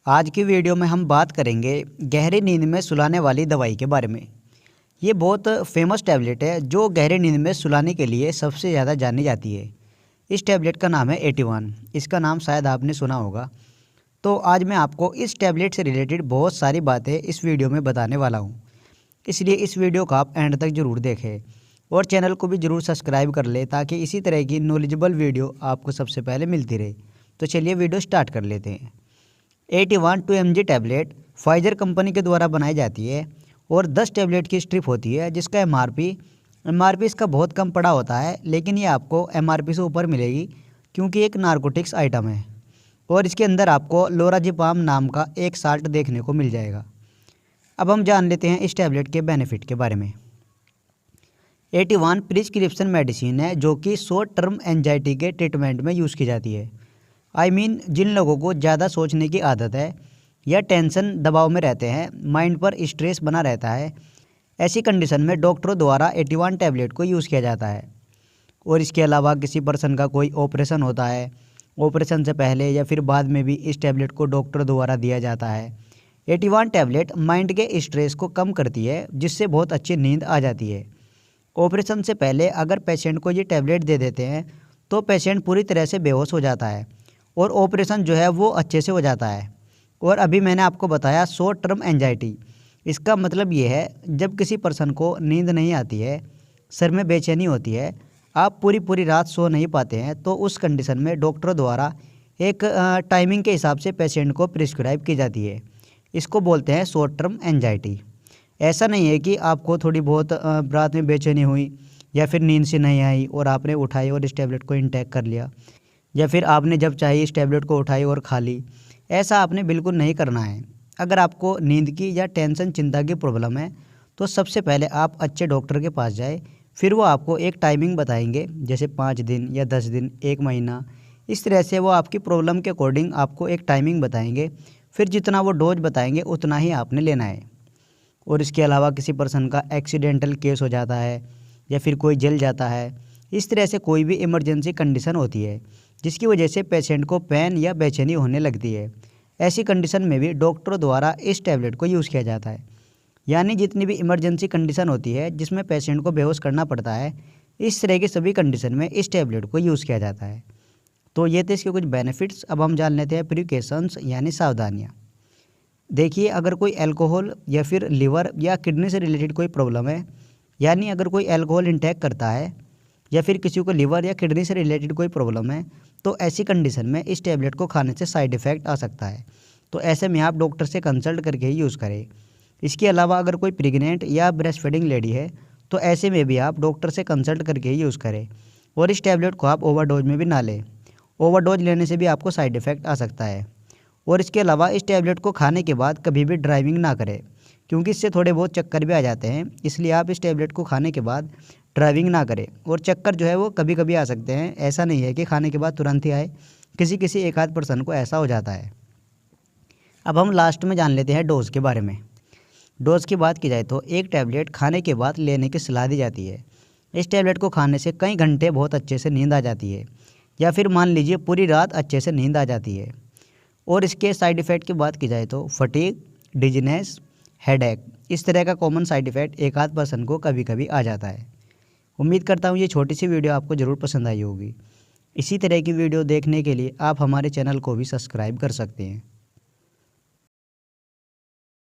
आज की वीडियो में हम बात करेंगे गहरी नींद में सुलाने वाली दवाई के बारे में। ये बहुत फेमस टैबलेट है जो गहरी नींद में सुलाने के लिए सबसे ज़्यादा जानी जाती है। इस टैबलेट का नाम है 81। इसका नाम शायद आपने सुना होगा। तो आज मैं आपको इस टैबलेट से रिलेटेड बहुत सारी बातें इस वीडियो में बताने वाला हूँ, इसलिए इस वीडियो को आप एंड तक ज़रूर देखें और चैनल को भी ज़रूर सब्सक्राइब कर ले ताकि इसी तरह की नॉलेजेबल वीडियो आपको सबसे पहले मिलती रहे। तो चलिए वीडियो स्टार्ट कर लेते हैं। 81 2mg टैबलेट फाइजर कंपनी के द्वारा बनाई जाती है और 10 टैबलेट की स्ट्रिप होती है जिसका एमआरपी इसका बहुत कम पड़ा होता है, लेकिन ये आपको एमआरपी से ऊपर मिलेगी क्योंकि एक नारकोटिक्स आइटम है और इसके अंदर आपको लोराजिपाम नाम का एक साल्ट देखने को मिल जाएगा। अब हम जान लेते हैं इस टैबलेट के बेनिफिट के बारे में। 81 प्रिस्क्रिप्शन मेडिसिन है जो कि शॉर्ट टर्म एंजाइटी के ट्रीटमेंट में यूज़ की जाती है। जिन लोगों को ज़्यादा सोचने की आदत है या टेंशन दबाव में रहते हैं, माइंड पर स्ट्रेस बना रहता है, ऐसी कंडीशन में डॉक्टरों द्वारा 81 टैबलेट को यूज़ किया जाता है। और इसके अलावा किसी पर्सन का कोई ऑपरेशन होता है, ऑपरेशन से पहले या फिर बाद में भी इस टैबलेट को डॉक्टर द्वारा दिया जाता है। 81 टैबलेट माइंड के स्ट्रेस को कम करती है जिससे बहुत अच्छी नींद आ जाती है। ऑपरेशन से पहले अगर पेशेंट को ये टैबलेट दे देते हैं तो पेशेंट पूरी तरह से बेहोश हो जाता है और ऑपरेशन जो है वो अच्छे से हो जाता है। और अभी मैंने आपको बताया शॉर्ट टर्म एंजाइटी, इसका मतलब ये है जब किसी पर्सन को नींद नहीं आती है, सर में बेचैनी होती है, आप पूरी रात सो नहीं पाते हैं, तो उस कंडीशन में डॉक्टर द्वारा एक टाइमिंग के हिसाब से पेशेंट को प्रिस्क्राइब की जाती है। इसको बोलते हैं शॉर्ट टर्म एंजाइटी। ऐसा नहीं है कि आपको थोड़ी बहुत रात में बेचैनी हुई या फिर नींद से नहीं आई और आपने उठाई और इस टैबलेट को इंटेक कर लिया, या फिर आपने जब चाहिए इस टैबलेट को उठाई और खा ली। ऐसा आपने बिल्कुल नहीं करना है। अगर आपको नींद की या टेंशन चिंता की प्रॉब्लम है तो सबसे पहले आप अच्छे डॉक्टर के पास जाए, फिर वो आपको एक टाइमिंग बताएंगे, जैसे 5 दिन या 10 दिन, 1 महीना, इस तरह से वो आपकी प्रॉब्लम के अकॉर्डिंग आपको एक टाइमिंग बताएंगे। फिर जितना वो डोज बताएंगे उतना ही आपने लेना है। और इसके अलावा किसी पर्सन का एक्सीडेंटल केस हो जाता है या फिर कोई जल जाता है, इस तरह से कोई भी इमरजेंसी कंडीशन होती है जिसकी वजह से पेशेंट को पेन या बेचैनी होने लगती है, ऐसी कंडीशन में भी डॉक्टरों द्वारा इस टैबलेट को यूज़ किया जाता है। यानी जितनी भी इमरजेंसी कंडीशन होती है जिसमें पेशेंट को बेहोश करना पड़ता है, इस तरह की सभी कंडीशन में इस टैबलेट को यूज़ किया जाता है। तो ये थे इसके कुछ बेनिफिट्स। अब हम जान लेते हैं प्रिकॉशंस यानी सावधानियाँ। देखिए, अगर कोई अल्कोहल या फिर लिवर या किडनी से रिलेटेड कोई प्रॉब्लम है, यानी अगर कोई अल्कोहल इंटेक करता है या फिर किसी को लिवर या किडनी से रिलेटेड कोई प्रॉब्लम है, तो ऐसी कंडीशन में इस टैबलेट को खाने से साइड इफ़ेक्ट आ सकता है। तो ऐसे में आप डॉक्टर से कंसल्ट करके ही यूज़ करें। इसके अलावा अगर कोई प्रेग्नेंट या ब्रेस्ट फीडिंग लेडी है तो ऐसे में भी आप डॉक्टर से कंसल्ट करके ही यूज़ करें। और इस टैबलेट को आप ओवरडोज में भी ना लें। ओवरडोज लेने से भी आपको साइड इफ़ेक्ट आ सकता है। और इसके अलावा इस टैबलेट को खाने के बाद कभी भी ड्राइविंग ना करें, क्योंकि इससे थोड़े बहुत चक्कर भी आ जाते हैं। इसलिए आप इस टैबलेट को खाने के बाद ड्राइविंग ना करें। और चक्कर जो है वो कभी कभी आ सकते हैं, ऐसा नहीं है कि खाने के बाद तुरंत ही आए, किसी एक आध पर्सन को ऐसा हो जाता है। अब हम लास्ट में जान लेते हैं डोज़ के बारे में। डोज़ की बात की जाए तो एक टैबलेट खाने के बाद लेने की सलाह दी जाती है। इस टैबलेट को खाने से कई घंटे बहुत अच्छे से नींद आ जाती है, या फिर मान लीजिए पूरी रात अच्छे से नींद आ जाती है। और इसके साइड इफ़ेक्ट की बात की जाए तो फटीग, डिजीनेस, हेडेक, इस तरह का कॉमन साइड इफ़ेक्ट एक आध पर्सन को कभी कभी आ जाता है। उम्मीद करता हूँ ये छोटी सी वीडियो आपको ज़रूर पसंद आई होगी। इसी तरह की वीडियो देखने के लिए आप हमारे चैनल को भी सब्सक्राइब कर सकते हैं।